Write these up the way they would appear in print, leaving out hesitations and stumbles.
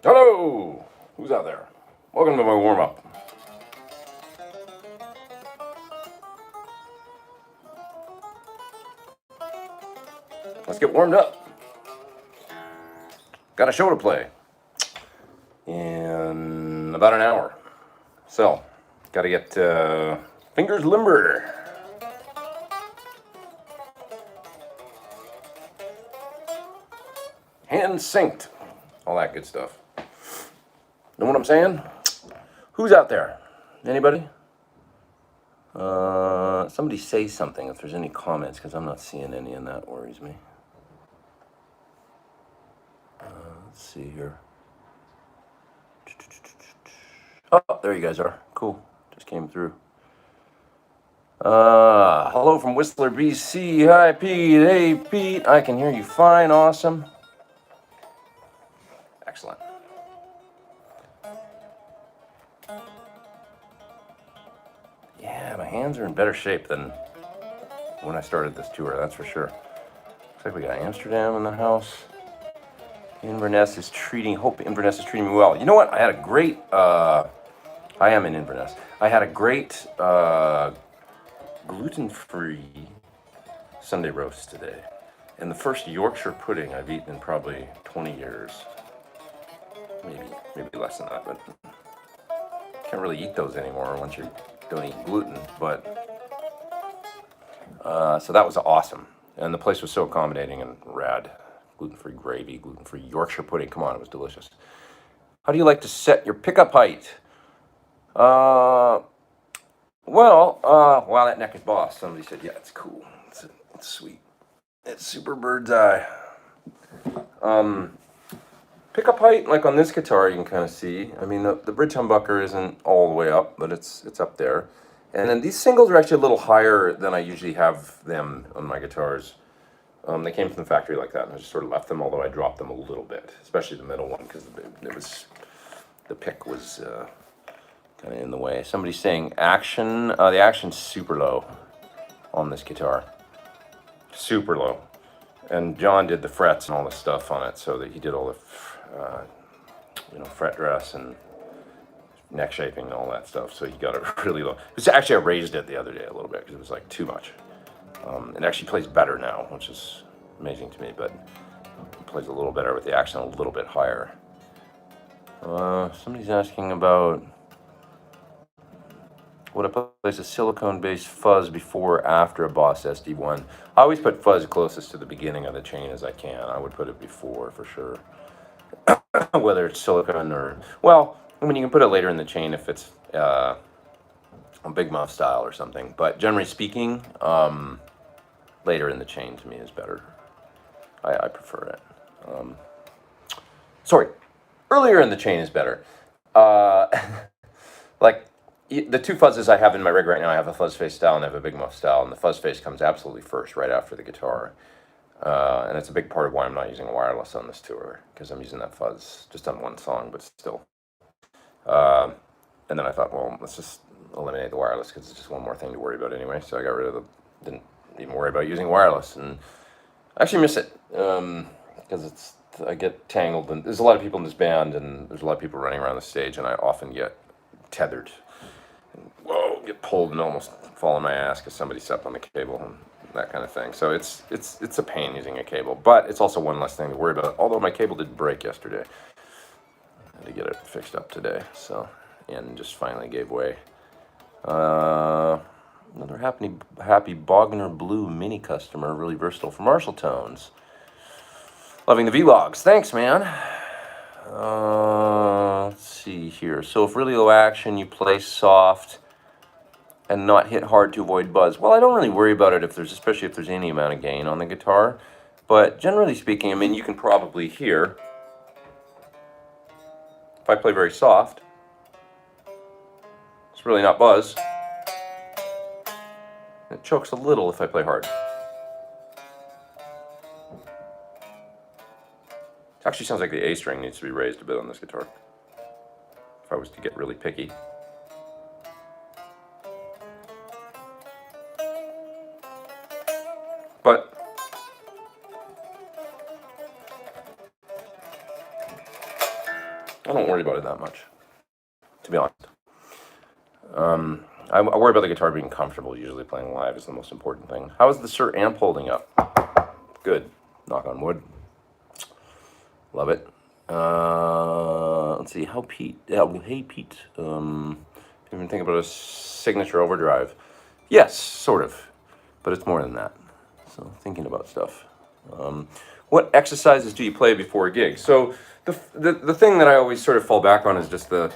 Hello! Who's out there? Welcome to my warm up. Let's get warmed up. Got a show to play in about an hour. So, gotta get fingers limber. Hands synced. All that good stuff. Know what I'm saying? Who's out there? Anybody? Somebody say something if there's any comments, because I'm not seeing any, and that worries me. Let's see here. Oh, there you guys are. Cool. Just came through. Hello from Whistler, BC. Hi, Pete. Hey, Pete. I can hear you fine. Awesome. Excellent. Yeah, my hands are in better shape than when I started this tour, that's for sure. Looks like we got Amsterdam in the house. Inverness is treating me well. You know what? I had a great, I am in Inverness. I had a great gluten-free Sunday roast today. And the first Yorkshire pudding I've eaten in probably 20 years. Maybe less than that, but can't really eat those anymore once you don't eat gluten. But so that was awesome, and the place was so accommodating and rad. Gluten-free gravy, gluten-free Yorkshire pudding. Come on, it was delicious. How do you like to set your pickup height? Wow, that neck is boss. Somebody said, yeah, it's cool. It's sweet. It's super bird's eye. Pickup height, like on this guitar, you can kind of see. I mean, the bridge humbucker isn't all the way up, but it's up there. And then these singles are actually a little higher than I usually have them on my guitars. They came from the factory like that, and I just sort of left them, although I dropped them a little bit, especially the middle one, because the pick was kind of in the way. Somebody's saying action. The action's super low on this guitar. Super low. And John did the frets and all the stuff on it, so that he did all the fret dress and neck shaping and all that stuff, so he got it really low. Actually, I raised it the other day a little bit because it was like too much. It actually plays better now, which is amazing to me, but it plays a little better with the action a little bit higher. Somebody's asking about would I place a silicone-based fuzz before or after a Boss SD1? I always put fuzz closest to the beginning of the chain as I can. I would put it before for sure. Whether it's silicone or, well, I mean, you can put it later in the chain if it's a big muff style or something. But generally speaking, later in the chain to me is better. I prefer it. Sorry, earlier in the chain is better. Like the two fuzzes I have in my rig right now, I have a fuzz face style and I have a big muff style, and the fuzz face comes absolutely first, right after the guitar. And it's a big part of why I'm not using wireless on this tour, because I'm using that fuzz just on one song, but still. And then I thought, well, let's just eliminate the wireless because it's just one more thing to worry about anyway. So I got rid of didn't even worry about using wireless, and I actually miss it because I get tangled, and there's a lot of people in this band, and there's a lot of people running around the stage, and I often get tethered. And, get pulled and almost fall on my ass because somebody stepped on the cable and that kind of thing. So it's a pain using a cable, but it's also one less thing to worry about. Although my cable did break yesterday, I had to get it fixed up today. So, and just finally gave way. Another happy Bogner Blue mini customer, really versatile for Marshall tones. Loving the vlogs. Thanks, man. Let's see here. So if really low action, you play soft and not hit hard to avoid buzz. Well, I don't really worry about it especially if there's any amount of gain on the guitar. But generally speaking, I mean, you can probably hear, if I play very soft, it's really not buzz. It chokes a little if I play hard. It actually sounds like the A string needs to be raised a bit on this guitar, if I was to get really picky. But I don't worry about it that much, to be honest. I worry about the guitar being comfortable. Usually playing live is the most important thing. How is the Sir amp holding up? Good. Knock on wood. Love it. Let's see. How Pete? Hey Pete. Even think about a signature overdrive? Yes, sort of, but it's more than that. So thinking about stuff. What exercises do you play before a gig? So the thing that I always sort of fall back on is just the.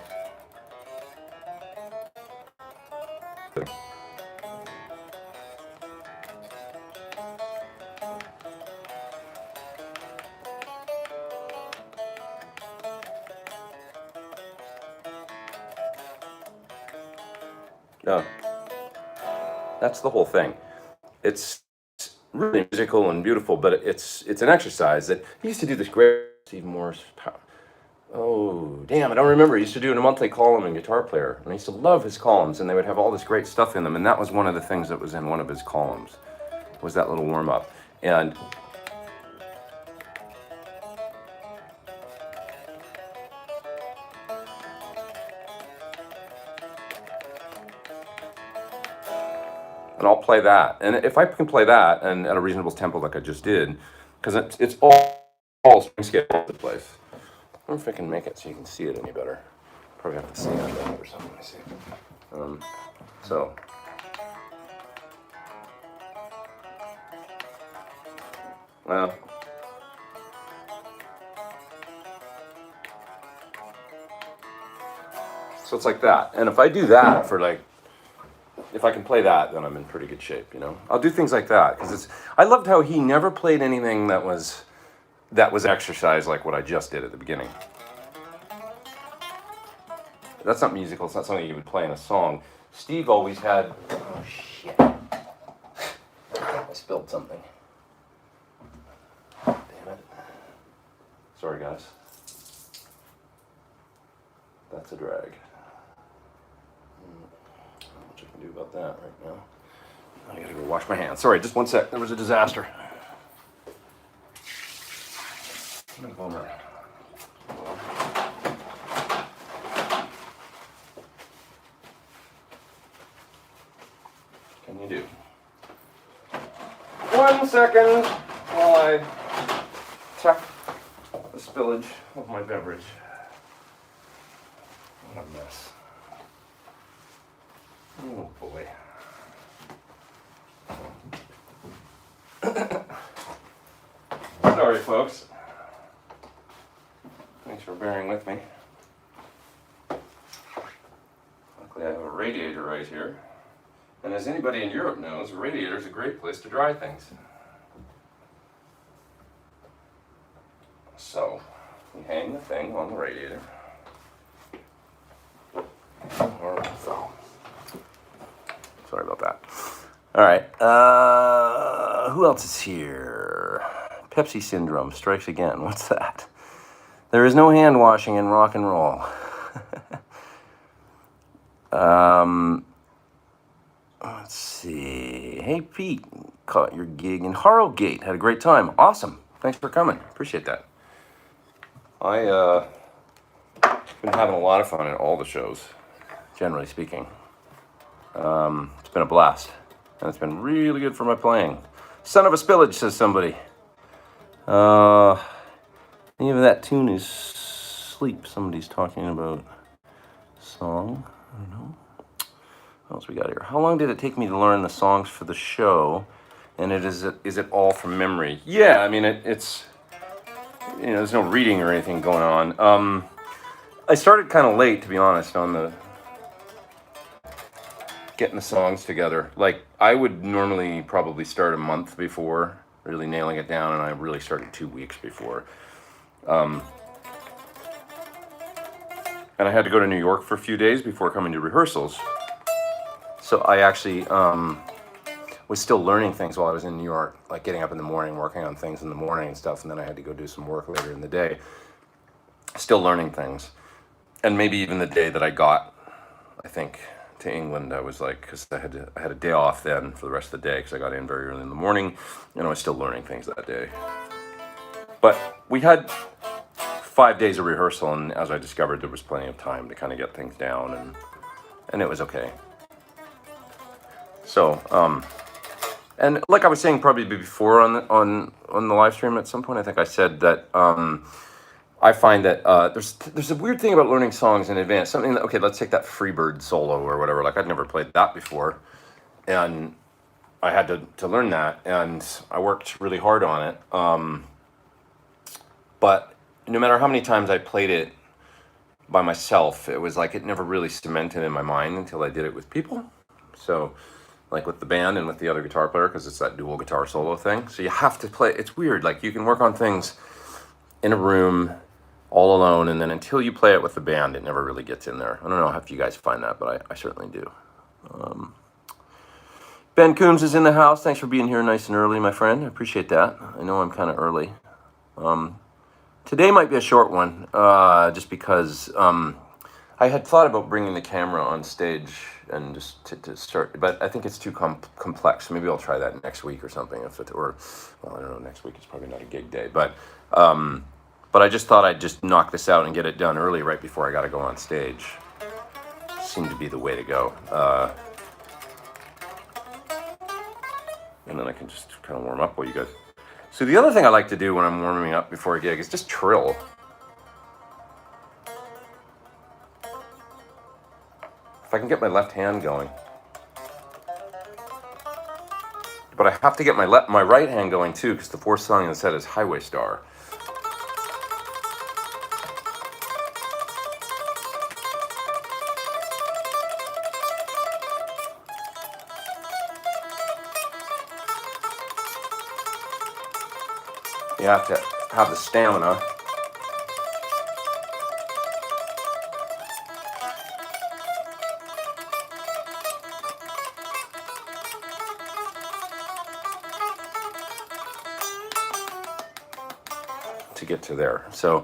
No, that's the whole thing. It's really musical and beautiful, but it's an exercise that he used to do this great Steve Morse. Oh damn, I don't remember. He used to do a monthly column in Guitar Player, and I used to love his columns, and they would have all this great stuff in them, and that was one of the things that was in one of his columns, was that little warm up. And I'll play that, and if I can play that and at a reasonable tempo like I just did, because it's all string scale all over the place. I wonder if I can make it so you can see it any better. Probably have to stand up or something. Let me see. So. Well. So it's like that, and if I do that for like, if I can play that, then I'm in pretty good shape, you know. I'll do things like that because it's. I loved how he never played anything that was exercise like what I just did at the beginning. That's not musical. It's not something you would play in a song. Steve always had. Oh shit! I spilled something. Damn it! Sorry, guys. That's a drag. What I can do about that right now? I gotta go wash my hands. Sorry, just one sec. There was a disaster. What a bummer. Can you do? 1 second while I check the spillage of my beverage. What a mess. Oh boy. Sorry, folks. Thanks for bearing with me. Luckily, I have a radiator right here. And as anybody in Europe knows, a radiator is a great place to dry things. So, we hang the thing on the radiator. Sorry about that. All right. Who else is here? Pepsi syndrome strikes again. What's that? There is no hand washing in rock and roll. Let's see. Hey, Pete. Caught your gig in Harrogate. Had a great time. Awesome. Thanks for coming. Appreciate that. I've been having a lot of fun at all the shows, generally speaking. It's been a blast, and it's been really good for my playing. Son of a spillage, says somebody. Even that tune is Sleep. Somebody's talking about song. I don't know. What else we got here? How long did it take me to learn the songs for the show? And is it all from memory? Yeah, I mean it's there's no reading or anything going on. I started kind of late, to be honest, on the getting the songs together. Like, I would normally probably start a month before, really nailing it down, and I really started 2 weeks before. And I had to go to New York for a few days before coming to rehearsals. So I actually was still learning things while I was in New York, like getting up in the morning, working on things in the morning and stuff, and then I had to go do some work later in the day. Still learning things. And maybe even the day that I got, I think, to England, I was like, because I had a day off then for the rest of the day because I got in very early in the morning, and I was still learning things that day. But we had 5 days of rehearsal, and as I discovered, there was plenty of time to kind of get things down, and it was okay. So, and like I was saying probably before on the live stream at some point, I think I said that I find that there's a weird thing about learning songs in advance. Something that, okay, let's take that Freebird solo or whatever. Like I'd never played that before, and I had to learn that, and I worked really hard on it. But no matter how many times I played it by myself, it was like it never really cemented in my mind until I did it with people. So, like with the band and with the other guitar player, because it's that dual guitar solo thing. So you have to play. It's weird. Like you can work on things in a room all alone, and then until you play it with the band, it never really gets in there. I don't know if you guys find that, but I certainly do. Ben Coombs is in the house. Thanks for being here nice and early, my friend. I appreciate that. I know I'm kind of early. Today might be a short one, just because I had thought about bringing the camera on stage and just to start, but I think it's too complex. Maybe I'll try that next week or something. Well, I don't know. Next week is probably not a gig day, but I just thought I'd just knock this out and get it done early, right before I got to go on stage. Seemed to be the way to go. And then I can just kind of warm up while you guys. So the other thing I like to do when I'm warming up before a gig is just trill. If I can get my left hand going. But I have to get my right hand going too, because the fourth song in the set is Highway Star. You have to have the stamina. To get to there. So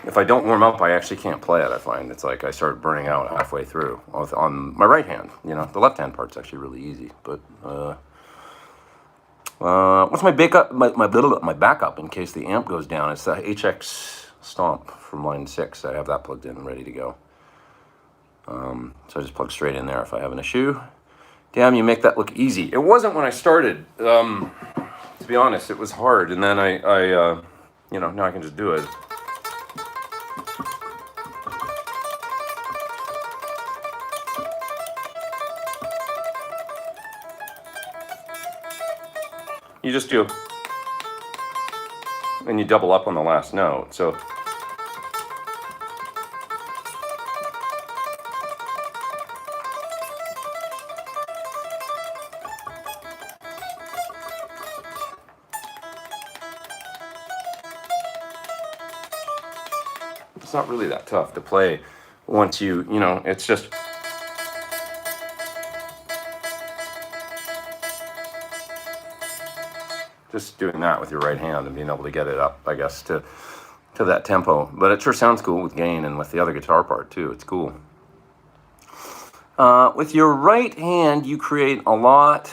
if I don't warm up, I actually can't play it. I find it's like I start burning out halfway through on my right hand. You know, the left hand part's actually really easy. But what's my backup? My backup in case the amp goes down. It's the HX Stomp from line 6. I have that plugged in and ready to go. So I just plug straight in there if I have an issue. Damn, you make that look easy. It wasn't when I started. To be honest, it was hard, and then I you know, now I can just do it. You just do, and you double up on the last note. So it's not really that tough to play once you know, it's just doing that with your right hand and being able to get it up, I guess, to that tempo. But it sure sounds cool with gain and with the other guitar part too. It's cool. With your right hand, you create a lot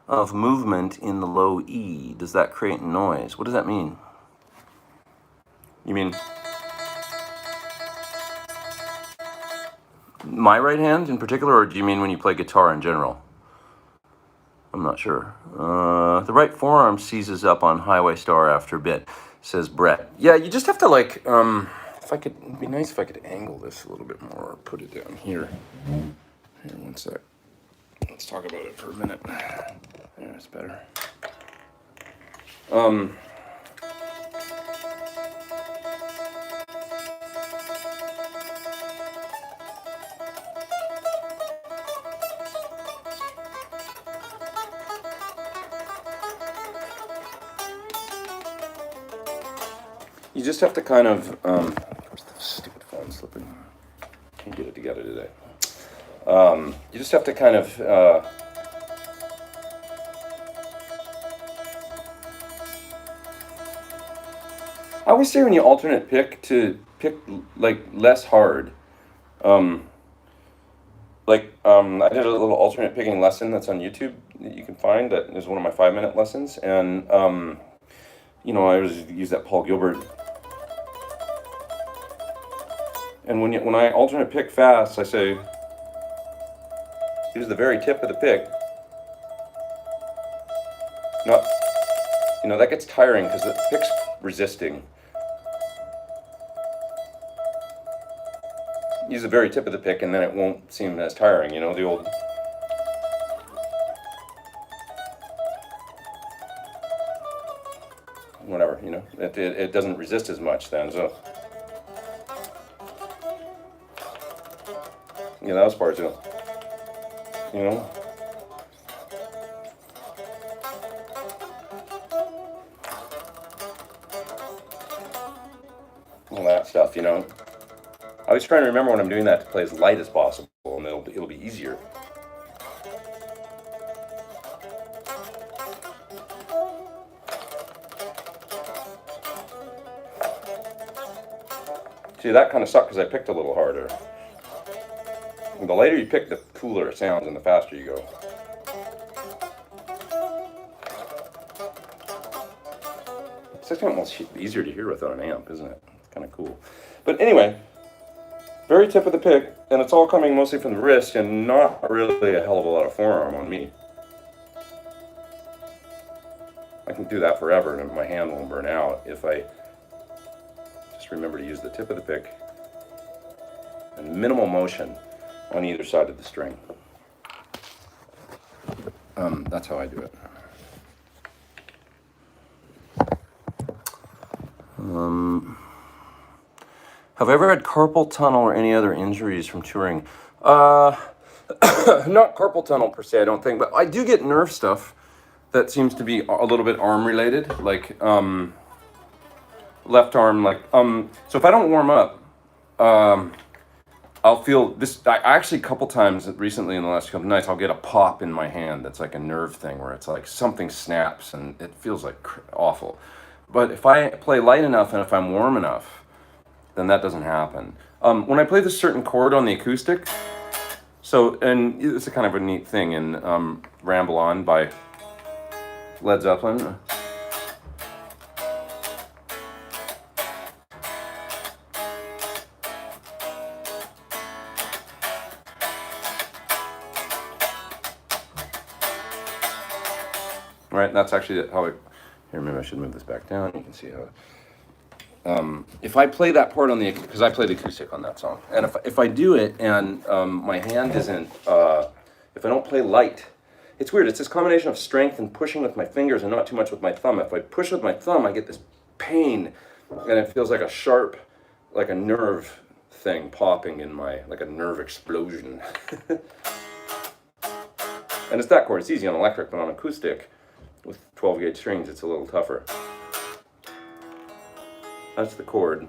of movement in the low E. Does that create noise? What does that mean? You mean my right hand in particular, or do you mean when you play guitar in general? I'm not sure. The right forearm seizes up on Highway Star after a bit, says Brett. Yeah, you just have to like, if I could, it'd be nice if I could angle this a little bit more, or put it down here. Here, one sec. Let's talk about it for a minute. Yeah, it's better. You just have to kind of, where's the stupid phone slipping? Can't get it together today. You just have to kind of, I always say when you alternate pick, to pick like less hard. I did a little alternate picking lesson that's on YouTube that you can find. That is one of my 5-minute lessons, and you know, I always use that Paul Gilbert And when I alternate pick fast, I say, use the very tip of the pick. Not, that gets tiring because the pick's resisting. Use the very tip of the pick and then it won't seem as tiring, the old... Whatever, it doesn't resist as much then, so... that was part two. All that stuff, I was trying to remember when I'm doing that to play as light as possible, and it'll be easier. See, that kind of sucked because I picked a little harder. And the lighter you pick, the cooler it sounds and the faster you go. It's actually almost easier to hear without an amp, isn't it? It's kind of cool. But anyway, very tip of the pick, and it's all coming mostly from the wrist and not really a hell of a lot of forearm on me. I can do that forever and my hand won't burn out if I just remember to use the tip of the pick and minimal motion on either side of the string. That's how I do it. Have I ever had carpal tunnel or any other injuries from touring? Not carpal tunnel per se, I don't think, but I do get nerve stuff that seems to be a little bit arm related, like left arm, so if I don't warm up, I'll feel this. I actually, a couple times recently in the last couple nights, I'll get a pop in my hand that's like a nerve thing where it's like something snaps and it feels like awful. But if I play light enough and if I'm warm enough, then that doesn't happen. When I play this certain chord on the acoustic, and it's a kind of a neat thing in Ramble On by Led Zeppelin. Right, that's actually how it... Here, maybe I should move this back down. You can see how... if I play that part on the... Because I play the acoustic on that song. And if I do it and my hand isn't... if I don't play light... It's weird. It's this combination of strength and pushing with my fingers and not too much with my thumb. If I push with my thumb, I get this pain. And it feels like a sharp, like a nerve thing popping in my... Like a nerve explosion. And it's that chord. It's easy on electric, but on acoustic... With 12 gauge strings, it's a little tougher. That's the chord.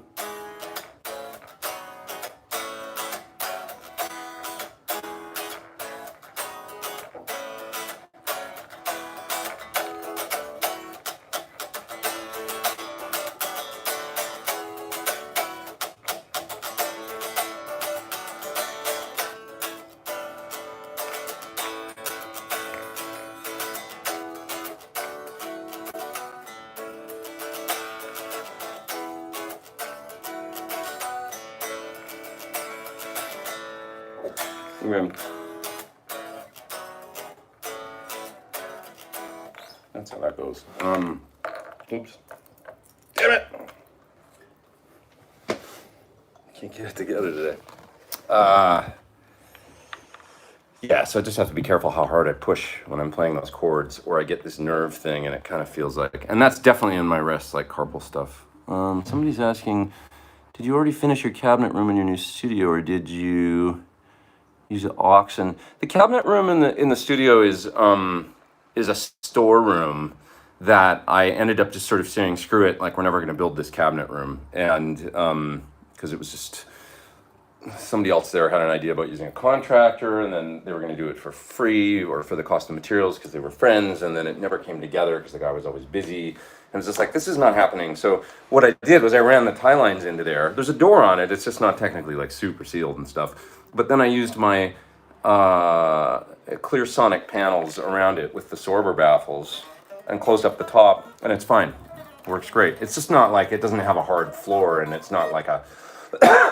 That's how that goes. Oops. Damn it! Can't get it together today. Yeah, so I just have to be careful how hard I push when I'm playing those chords, or I get this nerve thing and it kind of feels like, and that's definitely in my wrists, like carpal stuff. Somebody's asking, did you already finish your cabinet room in your new studio, or did you use an auction? The cabinet room in the studio is a storeroom that I ended up just sort of saying, screw it, like we're never going to build this cabinet room, and because it was just somebody else there had an idea about using a contractor, and then they were going to do it for free or for the cost of materials because they were friends, and then it never came together because the guy was always busy. And it was just like, this is not happening. So what I did was I ran the tie lines into there. There's a door on it. It's just not technically like super sealed and stuff. But then I used my clear sonic panels around it with the Sorber baffles and closed up the top, and it's fine. Works great. It's just not like, it doesn't have a hard floor, and it's not like a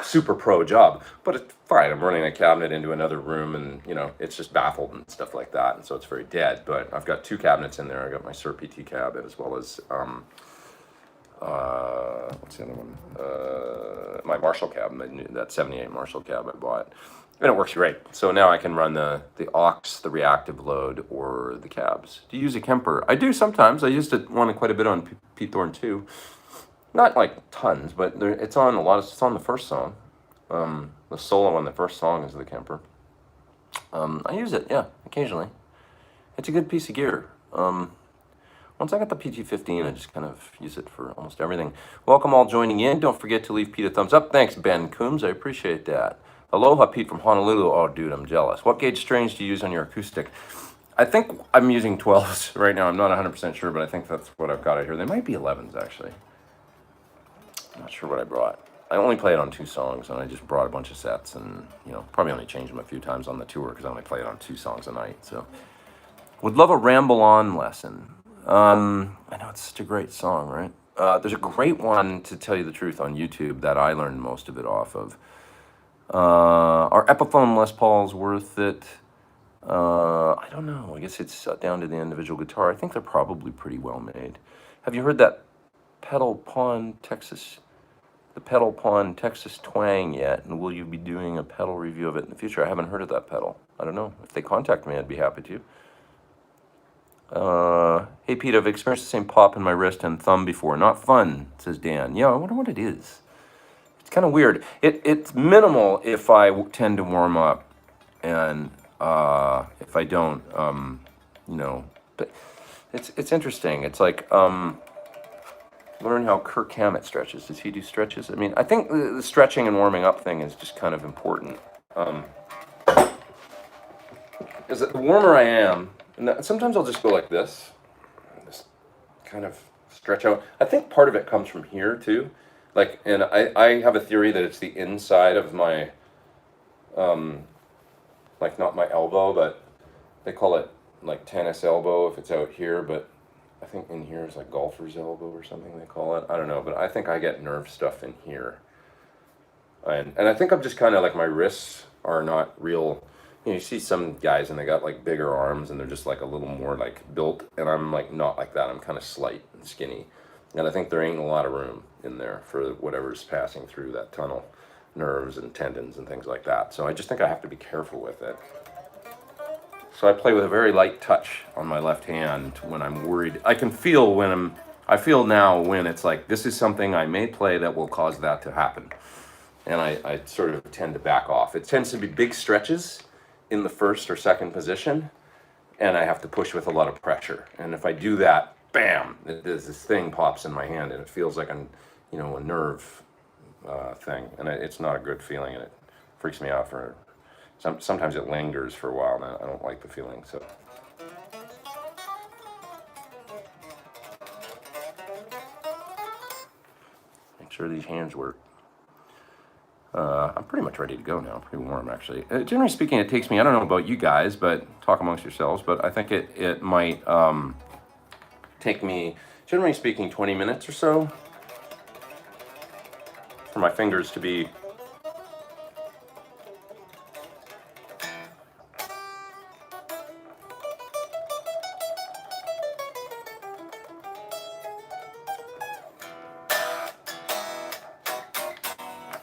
super pro job, but it's fine. I'm running a cabinet into another room, and it's just baffled and stuff like that, and so it's very dead. But I've got two cabinets in there. I got my Sir PT cab as well as what's the other one? My Marshall cab, that '78 Marshall cab I bought, and it works great. So now I can run the aux, the reactive load, or the cabs. Do you use a Kemper? I do sometimes. I used it one quite a bit on Pete Thorn too. Not like tons, but it's on a lot of. It's on the first song. The solo on the first song is the Kemper. I use it, yeah, occasionally. It's a good piece of gear. Once I got the PT-15, I just kind of use it for almost everything. Welcome all joining in. Don't forget to leave Pete a thumbs up. Thanks, Ben Coombs. I appreciate that. Aloha, Pete from Honolulu. Oh, dude, I'm jealous. What gauge strings do you use on your acoustic? I think I'm using 12s right now. I'm not 100% sure, but I think that's what I've got out here. They might be 11s, actually. I'm not sure what I brought. I only play it on 2 songs, and I just brought a bunch of sets, and probably only changed them a few times on the tour because I only play it on 2 songs a night. So, would love a Ramble On lesson. I know it's such a great song, right? There's a great one, to tell you the truth, on YouTube that I learned most of it off of. Are Epiphone Les Pauls worth it? I don't know. I guess it's down to the individual guitar. I think they're probably pretty well made. Have you heard that Pedal Pawn Texas twang yet? And will you be doing a pedal review of it in the future? I haven't heard of that pedal. I don't know. If they contact me, I'd be happy to. Hey Pete, I've experienced the same pop in my wrist and thumb before. Not fun, says Dan. Yeah, I wonder what it is. It's kind of weird. It's minimal if I tend to warm up, and if I don't, but it's interesting. It's like learn how Kirk Hammett stretches. Does he do stretches? I mean, I think the stretching and warming up thing is just kind of important. Because the warmer I am, and sometimes I'll just go like this, and just kind of stretch out. I think part of it comes from here too. Like, and I have a theory that it's the inside of my, like not my elbow, but they call it like tennis elbow if it's out here, but I think in here is like golfer's elbow or something they call it. I don't know, but I think I get nerve stuff in here. And I think I'm just kind of like, my wrists are not real. You see some guys and they got like bigger arms and they're just like a little more like built, and I'm like not like that. I'm kind of slight and skinny, and I think there ain't a lot of room in there for whatever's passing through that tunnel, nerves and tendons and things like that. So I just think I have to be careful with it. So I play with a very light touch on my left hand when I'm worried. I can feel I feel now when it's like, this is something I may play that will cause that to happen. And I sort of tend to back off. It tends to be big stretches in the first or second position, and I have to push with a lot of pressure. And if I do that, bam, this thing pops in my hand, and it feels like a nerve thing, and it's not a good feeling, and it freaks me out for. Sometimes it lingers for a while, and I don't like the feeling. So. Make sure these hands work. I'm pretty much ready to go now. Pretty warm, actually. Generally speaking, it takes me, I don't know about you guys, but talk amongst yourselves, but I think it might take me, generally speaking, 20 minutes or so for my fingers to be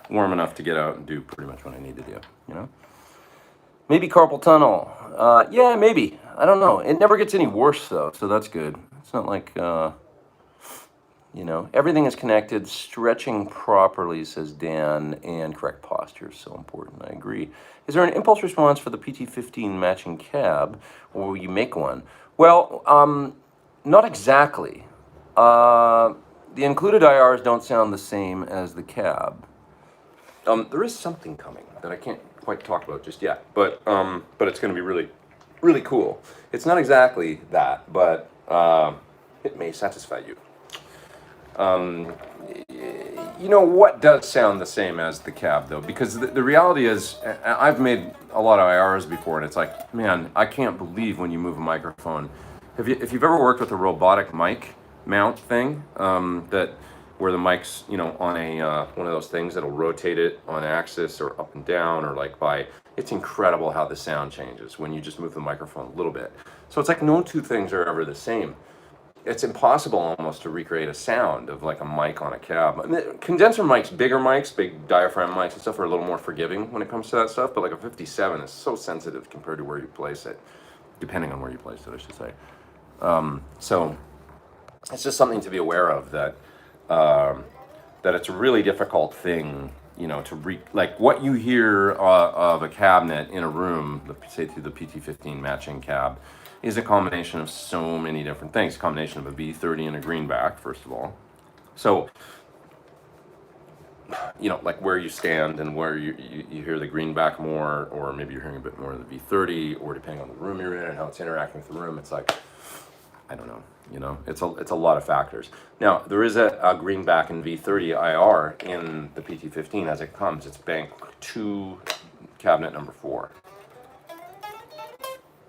warm enough to get out and do pretty much what I need to do, Maybe carpal tunnel. Yeah, maybe. I don't know. It never gets any worse, though, so that's good. It's not like, everything is connected. Stretching properly, says Dan, and correct posture is so important. I agree. Is there an impulse response for the PT-15 matching cab, or will you make one? Well, not exactly. The included IRs don't sound the same as the cab. There is something coming that I can't quite talk about just yet, but it's going to be really, really cool. It's not exactly that, but it may satisfy you. What does sound the same as the cab, though? Because the reality is, I've made a lot of IRs before, and it's like, man, I can't believe when you move a microphone. If you've ever worked with a robotic mic mount thing, that where the mic's, you know, on a one of those things that'll rotate it on axis or up and down or like by. It's incredible how the sound changes when you just move the microphone a little bit. So it's like no two things are ever the same. It's impossible almost to recreate a sound of like a mic on a cab. I mean, condenser mics, bigger mics, big diaphragm mics and stuff are a little more forgiving when it comes to that stuff. But like a 57 is so sensitive compared to where you place it, depending on where you place it, I should say. So it's just something to be aware of, that that it's a really difficult thing, you know, to like what you hear of a cabinet in a room, say through the PT15 matching cab, is a combination of so many different things. A combination of a V30 and a greenback, first of all. So, you know, like where you stand and where you hear the greenback more, or maybe you're hearing a bit more of the V30, or depending on the room you're in and how it's interacting with the room, it's like, I don't know, you know, it's a lot of factors. Now, there is a greenback in V30 IR in the PT15 as it comes. It's bank 2, cabinet number 4.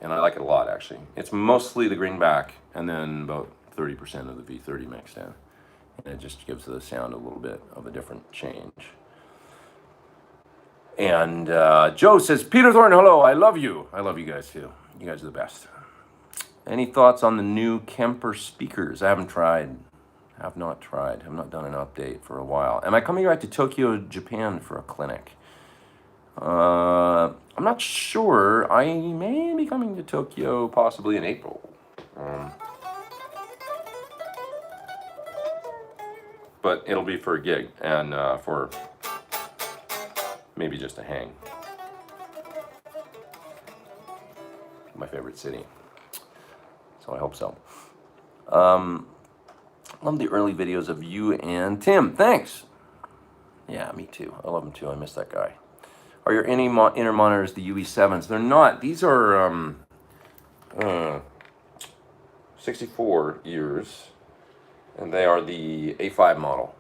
And I like it a lot, actually. It's mostly the greenback and then about 30% of the V30 mixed in. And it just gives the sound a little bit of a different change. And Joe says, Peter Thorn, hello, I love you. I love you guys too. You guys are the best. Any thoughts on the new Kemper speakers? I haven't tried. Have not tried. Have not done an update for a while. Am I coming back to Tokyo, Japan for a clinic? I'm not sure. I may be coming to Tokyo possibly in April. But it'll be for a gig and for maybe just a hang. My favorite city. So I hope so. Love the early videos of you and Tim. Thanks. Yeah, me too. I love him too. I miss that guy. Are your inner monitors the UE7s? They're not. These are 64 years, and they are the A5 model.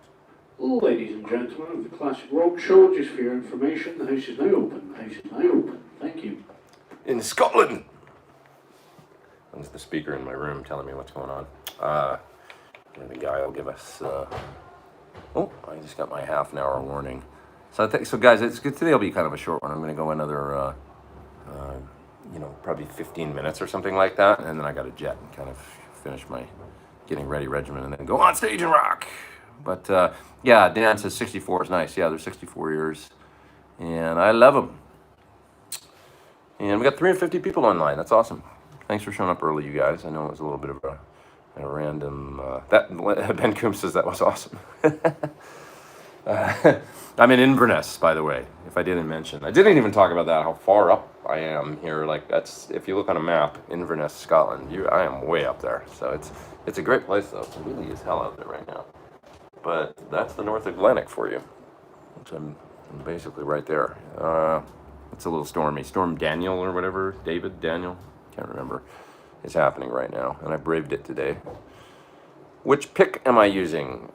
Ladies and gentlemen of the Classic Rock Show, just for your information, the house is now open. The house is now open. Thank you. In Scotland! That's the speaker in my room telling me what's going on. And the guy will give us... oh, I just got my half an hour warning. So guys, it's good. Today will be kind of a short one. I'm going to go another, you know, probably 15 minutes or something like that, and then I got to jet and kind of finish my getting ready regimen, and then go on stage and rock. But yeah, Dan says 64 is nice. Yeah, they're 64 years, and I love them. And we got 350 people online. That's awesome. Thanks for showing up early, you guys. I know it was a little bit of a random. That Ben Coombs says that was awesome. I'm in Inverness, by the way, if I didn't mention. I didn't even talk about that, how far up I am here. Like, that's, if you look on a map, Inverness, Scotland, I am way up there. So it's a great place, though. It really is hell out there right now. But that's the North Atlantic for you. Which I'm basically right there. It's a little stormy. Storm Daniel or whatever, Daniel, can't remember. It's happening right now, and I braved it today. Which pick am I using?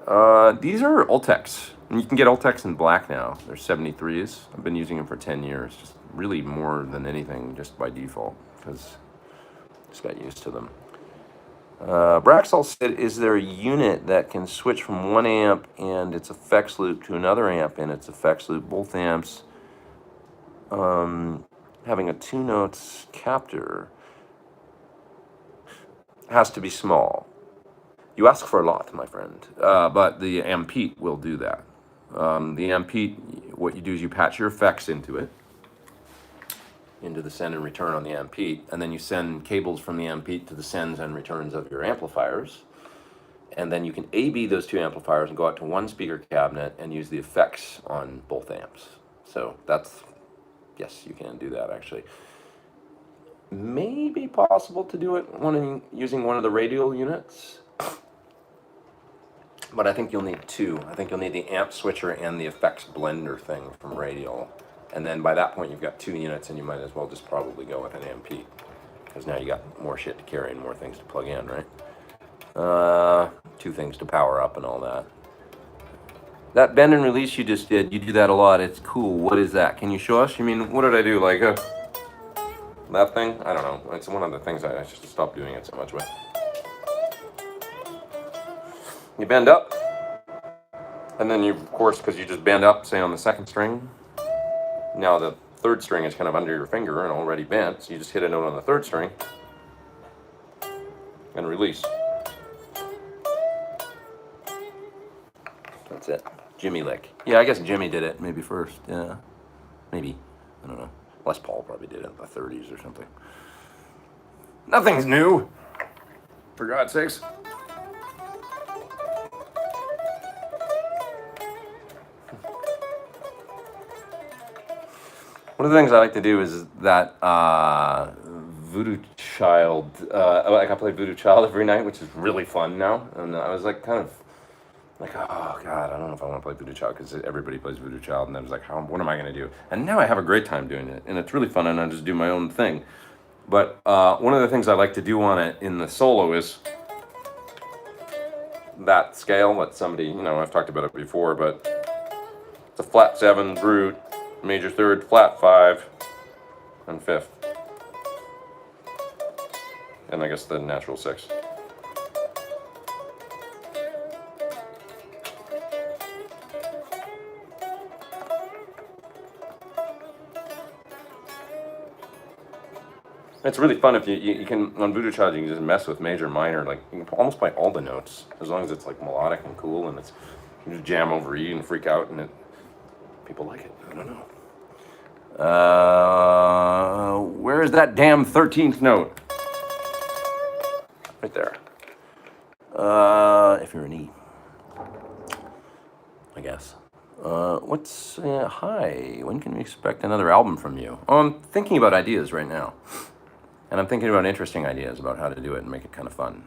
These are Ultex. And you can get Ultex in black now. They're 73s. I've been using them for 10 years. Just really more than anything, just by default, because I just got used to them. Braxall said, is there a unit that can switch from one amp and its effects loop to another amp and its effects loop, both amps having a 2 notes captor? Has to be small. You ask for a lot, my friend, but the Ampete will do that. The Ampete, what you do is you patch your effects into it, into the send and return on the Ampete, and then you send cables from the Ampete to the sends and returns of your amplifiers, and then you can A-B those 2 amplifiers and go out to one speaker cabinet and use the effects on both amps. So that's, yes, you can do that actually. Maybe possible to do it using one of the radial units. But I think you'll need 2. I think you'll need the amp switcher and the effects blender thing from radial. And then by that point, you've got 2 units, and you might as well just probably go with an Ampete. Because now you got more shit to carry and more things to plug in, right? 2 things to power up and all that. That bend and release you just did, you do that a lot. It's cool. What is that? Can you show us? You mean, what did I do? Like that thing? I don't know. It's one of the things I just stopped doing it so much with. You bend up, And then you, of course, because you just bend up, say on the second string, now the third string is kind of under your finger and already bent, so you just hit a note on the third string and release. That's it. Jimmy lick. Yeah, I guess Jimmy did it maybe first. Yeah, maybe. I don't know. Les Paul probably did it in the 30s or something. Nothing's new, for God's sakes. One of the things I like to do is that Voodoo Child. Like I play Voodoo Child every night, which is really fun now. And I was like, kind of like, oh God, I don't know if I want to play Voodoo Child because everybody plays Voodoo Child. And I was like, what am I going to do? And now I have a great time doing it, and it's really fun. And I just do my own thing. But one of the things I like to do on it in the solo is that scale that somebody, I've talked about it before, but it's a flat 7 root, major third, flat 5, and 5th. And I guess the natural 6. It's really fun if you can, on Voodoo Child, you can just mess with major, minor, like you can almost play all the notes as long as it's like melodic and cool, and it's, you just jam over E and freak out, and people like it. I don't know. Where is that damn 13th note? Right there. If you're an E, I guess. Hi, when can we expect another album from you? I'm thinking about ideas right now. And I'm thinking about interesting ideas about how to do it and make it kind of fun.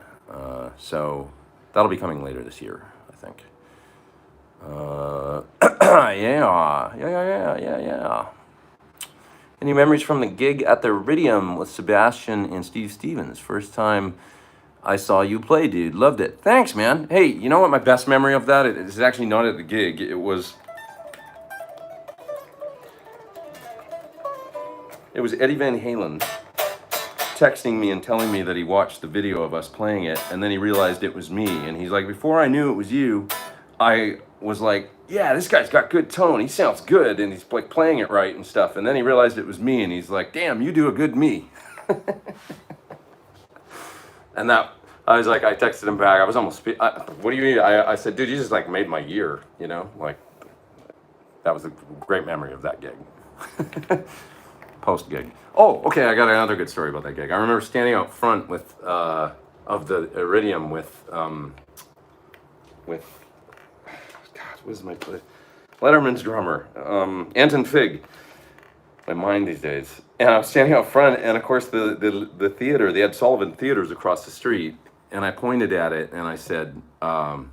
So that'll be coming later this year, I think. Yeah. Any memories from the gig at the Iridium with Sebastian and Steve Stevens? First time I saw you play, dude. Loved it. Thanks, man. Hey, you know what my best memory of that is? It's actually not at the gig. It was Eddie Van Halen texting me and telling me that he watched the video of us playing it, and then he realized it was me, and he's like, before I knew it was you, I was like, yeah, this guy's got good tone, he sounds good, and he's like playing it right and stuff, and then he realized it was me, and he's like, damn, you do a good me. And that, I was like, I texted him back, I was almost, what do you mean? I said, dude, you just like made my year, like, that was a great memory of that gig. Post gig. Oh, okay. I got another good story about that gig. I remember standing out front with of the Iridium with God, what is my place? Letterman's drummer, Anton Fig. My mind these days. And I was standing out front, and of course the theater, the Ed Sullivan Theater, is across the street, and I pointed at it and I said, "So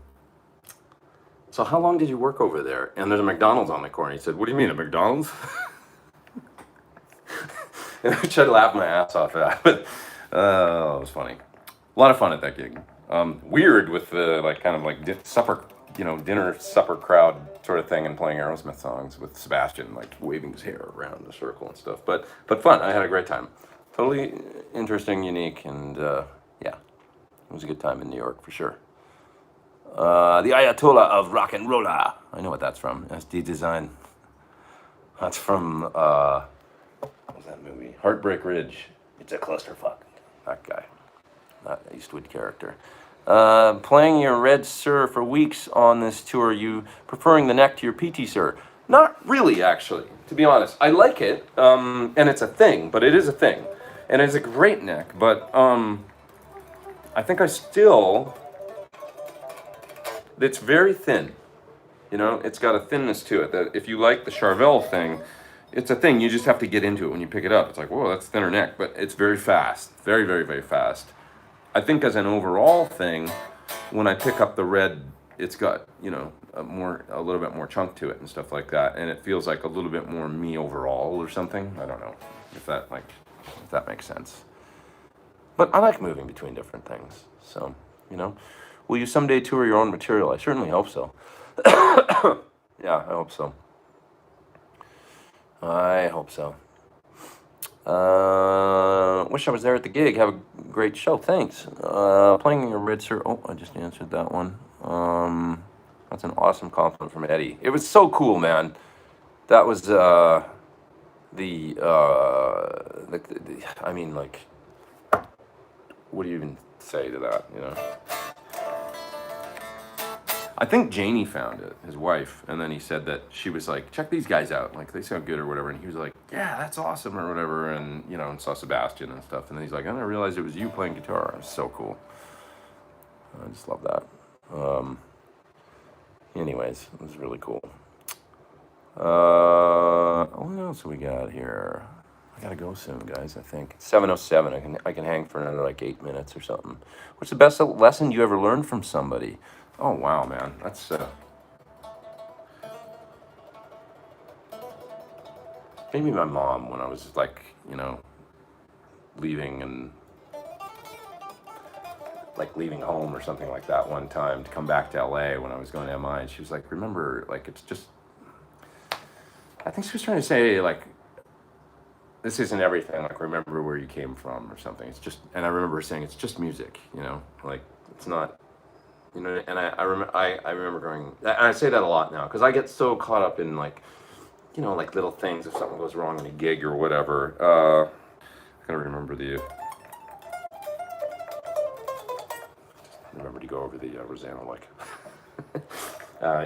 how long did you work over there?" And there's a McDonald's on the corner. He said, "What do you mean, a McDonald's?" And I tried to laugh my ass off at that, but it was funny. A lot of fun at that gig. Weird with the supper, dinner supper crowd sort of thing, and playing Aerosmith songs with Sebastian, like waving his hair around in a circle and stuff. But fun. I had a great time. Totally interesting, unique, and yeah, it was a good time in New York for sure. The Ayatollah of Rock and Rolla. I know what that's from. SD Design. That's from. What was that movie? Heartbreak Ridge. It's a clusterfuck. That guy. That Eastwood character. Playing your Red Sir for weeks on this tour, you preferring the neck to your PT Sir? Not really, actually, to be honest. I like it, and it's a thing, but it is a thing. And it's a great neck, but I think it's very thin. It's got a thinness to it that if you like the Charvel thing, it's a thing. You just have to get into it when you pick it up. It's like, whoa, that's thinner neck, but it's very fast. Very, very, very fast. I think as an overall thing, when I pick up the red, it's got, a little bit more chunk to it and stuff like that. And it feels like a little bit more me overall or something. I don't know if that makes sense. But I like moving between different things. So, will you someday tour your own material? I certainly hope so. Yeah, I hope so. Wish I was there at the gig. Have a great show. Thanks. Playing your Red Sir. Oh, I just answered that one. That's an awesome compliment from Eddie. It was so cool, man. That was I mean, like, what do you even say to that, you know? I think Janie found it, his wife, and then he said that she was like, check these guys out, like, they sound good or whatever, and he was like, yeah, that's awesome or whatever, and, you know, and saw Sebastian and stuff, and then he's like, I didn't realize it was you playing guitar. It was so cool. I just love that. Anyways, it was really cool. What else we got here? I gotta go soon, guys. I think 7:07. I can hang for another like 8 minutes or something. What's the best lesson you ever learned from somebody? Oh wow, man, that's maybe my mom when I was like, you know, leaving and like leaving home or something like that one time to come back to LA when I was going to MI, and she was like, remember, like, it's just, I think she was trying to say, like, this isn't everything, like, remember where you came from or something. It's just, and I remember her saying, it's just music, you know, like, it's not, you know, and I remember going, and I say that a lot now, because I get so caught up in, like, you know, like, little things, if something goes wrong in a gig or whatever. I gotta remember to go over the Rosanna, like,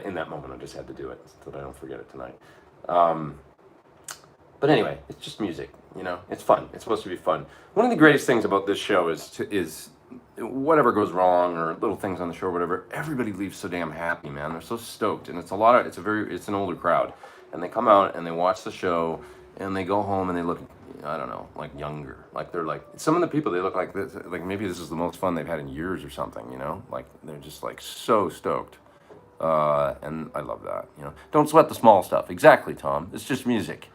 in that moment I just had to do it so that I don't forget it tonight. But anyway, it's just music, you know, it's fun. It's supposed to be fun. One of the greatest things about this show is whatever goes wrong or little things on the show or whatever, everybody leaves so damn happy, man. They're so stoked, and it's an older crowd, and they come out and they watch the show and they go home and they look, I don't know, like younger. Like they're like, some of the people, they look like this, like maybe this is the most fun they've had in years or something, you know? Like they're just like so stoked. And I love that, you know? Don't sweat the small stuff. Exactly, Tom. It's just music.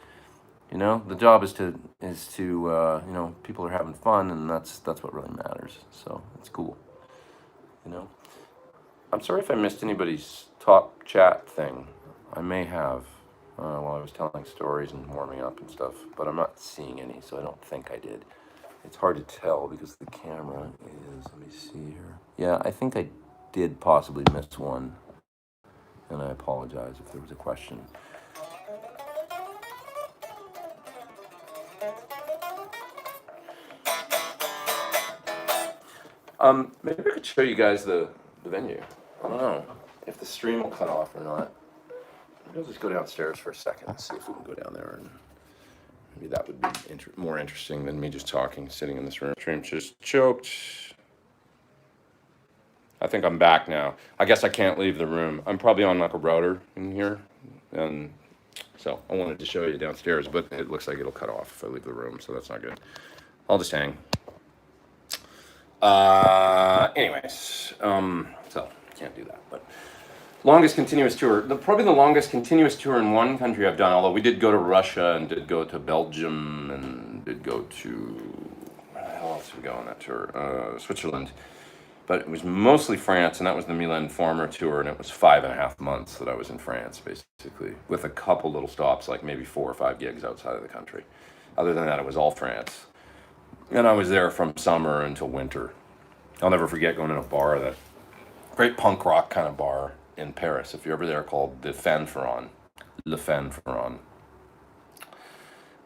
You know, the job is to you know, people are having fun, and that's what really matters. So it's cool. You know, I'm sorry if I missed anybody's top chat thing. I may have while I was telling stories and warming up and stuff, but I'm not seeing any, so I don't think I did. It's hard to tell because the camera is. Let me see here. Yeah, I think I did possibly miss one, and I apologize if there was a question. Maybe I could show you guys the venue. I don't know if the stream will cut off or not. Maybe I'll just go downstairs for a second and see if we can go down there, and maybe that would be more interesting than me just talking, sitting in this room. Stream just choked. I think I'm back now. I guess I can't leave the room. I'm probably on like a router in here, and so I wanted to show you downstairs, but it looks like it'll cut off if I leave the room, so that's not good. I'll just hang. Anyways, so can't do that, but longest continuous tour, probably the longest continuous tour in one country I've done, although we did go to Russia and did go to Belgium and did go to, where the hell else did we go on that tour? Switzerland, but it was mostly France, and that was the Milan Farmer tour, and it was 5.5 months that I was in France, basically, with a couple little stops, like maybe 4 or 5 gigs outside of the country. Other than that, it was all France. And I was there from summer until winter. I'll never forget going in a bar, that great punk rock kind of bar in Paris, if you're ever there, called Le Fanfaron,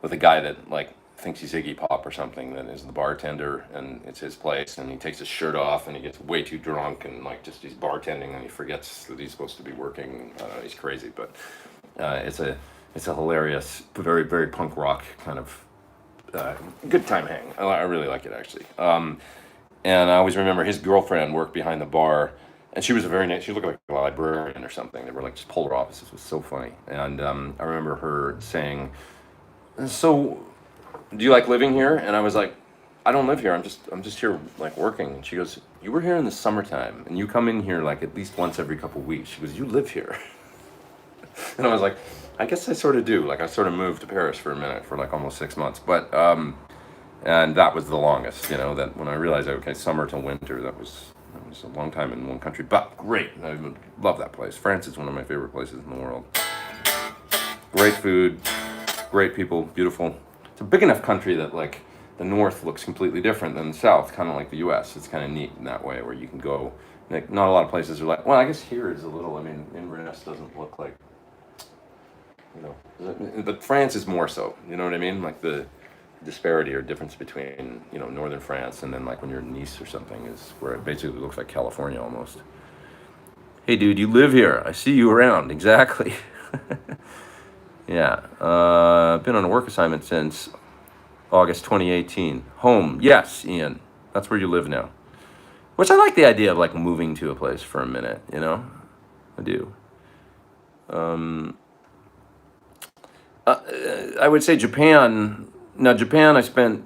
with a guy that like thinks he's Iggy Pop or something, that is the bartender, and it's his place, and he takes his shirt off and he gets way too drunk and like just he's bartending and he forgets that he's supposed to be working. I don't know, he's crazy, but it's a hilarious, very, very punk rock kind of good time hang. I really like it, actually. And I always remember his girlfriend worked behind the bar, and she was a very nice, she looked like a librarian or something. They were like just polar opposites. It was so funny. And I remember her saying, so do you like living here? And I was like, I don't live here. I'm just here like working. And she goes, you were here in the summertime, and you come in here like at least once every couple weeks. She goes, you live here. And I was like, I guess I sort of do. Like I sort of moved to Paris for a minute for like almost 6 months, but and that was the longest. You know, that when I realized, okay, summer till winter, that was a long time in one country. But great, I love that place. France is one of my favorite places in the world. Great food, great people, beautiful. It's a big enough country that like the north looks completely different than the south, kind of like the U.S. It's kind of neat in that way, where you can go Like, not a lot of places are like, well, I guess here is a little, I mean, Inverness doesn't look like, you know, but France is more so, you know what I mean? Like the disparity or difference between, you know, northern France and then like when you're in Nice or something is where it basically looks like California almost. Hey dude, you live here. I see you around. Exactly. Yeah. Been on a work assignment since August 2018. Home. Yes, Ian. That's where you live now. Which I like the idea of like moving to a place for a minute, you know? I do. I would say Japan. Now, Japan, I spent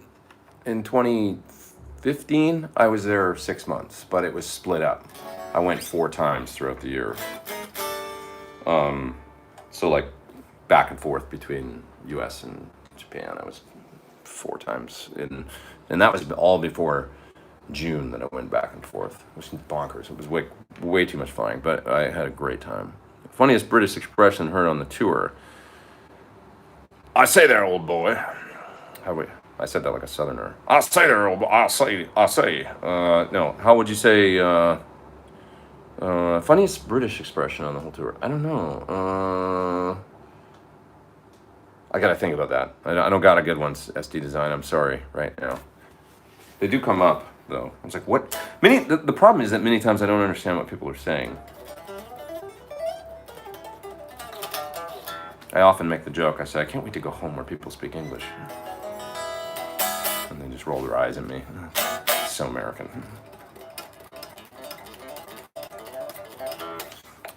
in 2015, I was there 6 months, but it was split up. I went 4 times throughout the year. So, like, back and forth between US and Japan. I was 4 times in, and that was all before June that I went back and forth. It was bonkers. It was way too much flying, but I had a great time. Funniest British expression heard on the tour. I say there, old boy. I said that like a southerner. I say there, old boy. I say. No, how would you say, funniest British expression on the whole tour? I don't know. I gotta think about that. I don't got a good one, SD Design. I'm sorry right now. They do come up, though. I was like, what? The problem is that many times I don't understand what people are saying. I often make the joke, I say, I can't wait to go home where people speak English. And they just roll their eyes at me. It's so American.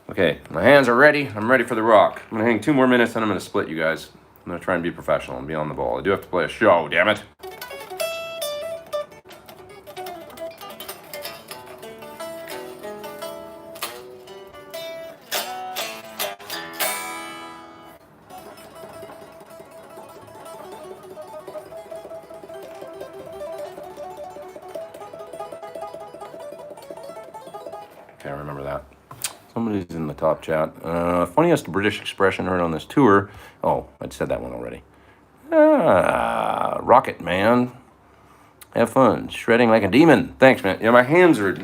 Okay, my hands are ready. I'm ready for the rock. I'm gonna hang 2 more minutes, then I'm gonna split you guys. I'm gonna try and be professional and be on the ball. I do have to play a show, damn it. Okay, I remember that. Somebody's in the top chat. Funniest British expression heard on this tour. Oh, I'd said that one already. Rocket Man. Have fun. Shredding like a demon. Thanks, man. Yeah, my hands are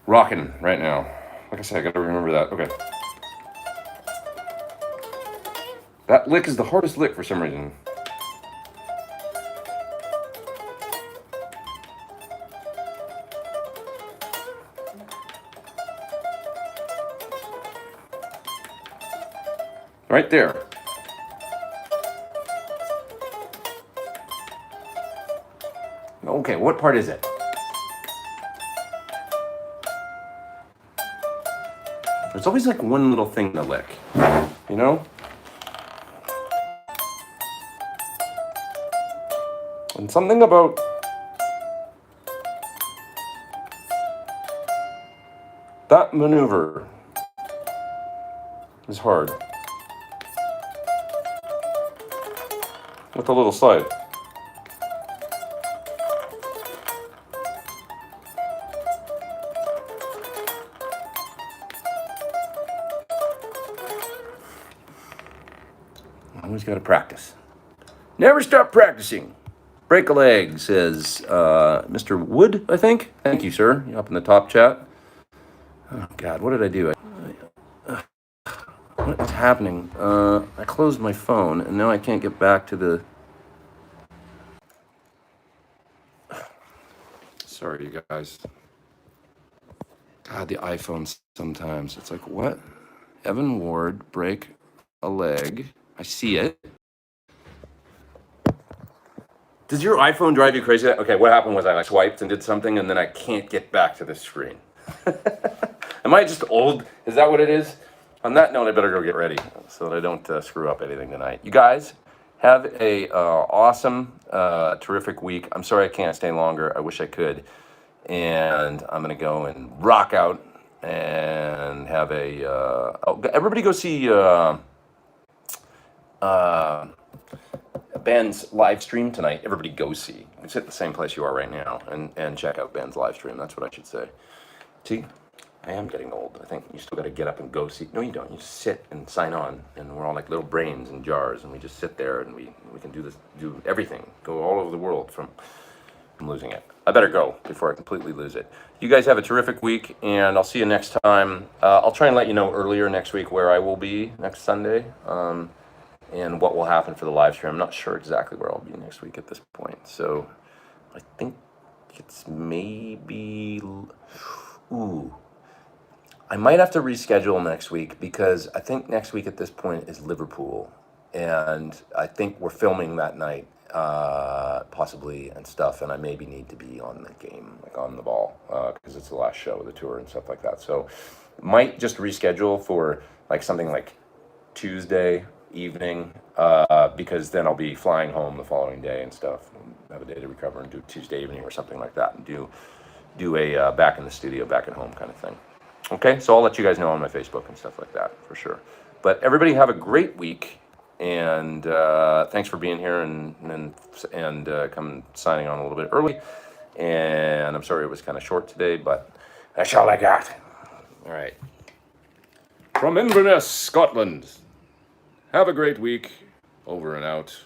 rocking right now. Like I said, I gotta remember that. Okay. That lick is the hardest lick for some reason. Right there. Okay, what part is it? There's always like one little thing to lick, you know? And something about that maneuver is hard. With a little slide. Always got to practice. Never stop practicing. Break a leg, says Mr. Wood, I think. Thank you, sir. You're up in the top chat. Oh, God, what did I do? What is happening? I closed my phone, and now I can't get back to the... Sorry, you guys. God, the iPhone sometimes. It's like, what? Evan Ward, break a leg. I see it. Does your iPhone drive you crazy? Okay, what happened was I swiped and did something, and then I can't get back to the screen. Am I just old? Is that what it is? On that note, I better go get ready so that I don't screw up anything tonight. You guys have a awesome, terrific week. I'm sorry I can't stay longer. I wish I could. And I'm going to go and rock out and have a... everybody go see Ben's live stream tonight. Everybody go see. It's at the same place you are right now. And check out Ben's live stream. That's what I should say. See? I am getting old. I think you still got to get up and go see. No, you don't. You just sit and sign on, and we're all like little brains in jars, and we just sit there, and we can do everything, go all over the world, from I'm losing it. I better go before I completely lose it. You guys have a terrific week, and I'll see you next time. I'll try and let you know earlier next week where I will be next Sunday, and what will happen for the live stream. I'm not sure exactly where I'll be next week at this point. So I think it's maybe... Ooh. I might have to reschedule next week because I think next week at this point is Liverpool. And I think we're filming that night, possibly, and stuff. And I maybe need to be on the game, like on the ball, because it's the last show of the tour and stuff like that. So might just reschedule for like something like Tuesday evening, because then I'll be flying home the following day and stuff. Have a day to recover and do Tuesday evening or something like that, and do a back in the studio, back at home kind of thing. Okay, so I'll let you guys know on my Facebook and stuff like that for sure. But everybody have a great week, and thanks for being here and come signing on a little bit early. And I'm sorry it was kind of short today, but that's all I got. All right. From Inverness, Scotland. Have a great week. Over and out.